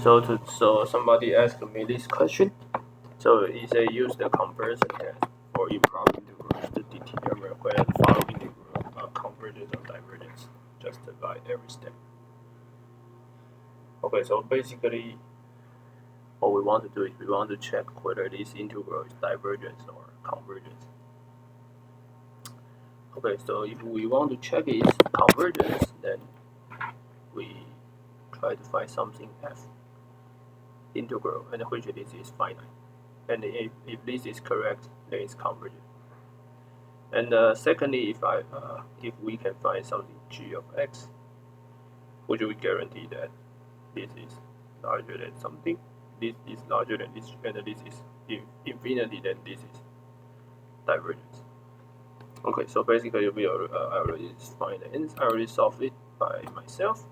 So somebody asked me this question. So it say use the comparison test for improper integrals to determine whether the following integral are convergent or divergent, just by every step. Okay, so basically what we want to do is we want to check whether this integral is divergent or convergent. Okay, so if we want to check its convergence, then we try to find something f integral, and which this is finite. And if this is correct, then it's convergent. And secondly, if we can find something g of x, which we guarantee that this is larger than something, this is larger than this, and this is infinity, then this is divergence. Okay, so basically I already find the answer. I already solved it by myself.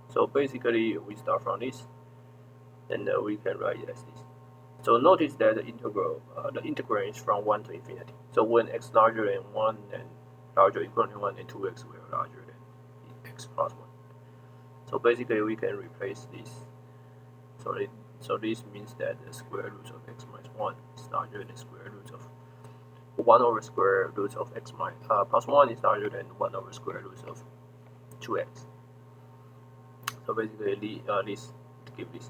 So basically we start from this, and we can write it as this. So notice that the integral is from 1 to infinity. So when x larger than 1 and larger or equal to 1, and 2x will larger than x plus 1. So basically we can replace this. So this means that the square root of x minus 1 is larger than the square root of 1 over square root of x minus plus 1 is larger than 1 over square root of 2x. So basically this give this.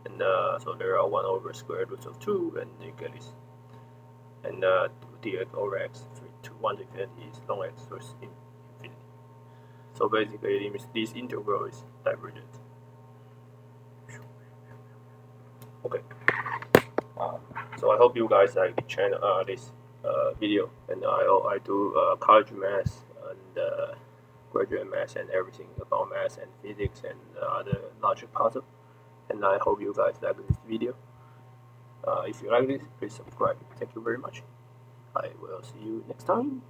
And so there are 1 over square root of 2, and you get this. And dx over x, 1 to infinity is long x, so it's infinity. So basically it means this integral is divergent. Okay. So I hope you guys like the channel, this video, and I do college math and graduate math and everything about math and physics and other logic puzzle. And I hope you guys like this video. If you like this, please subscribe. Thank you very much. I will see you next time.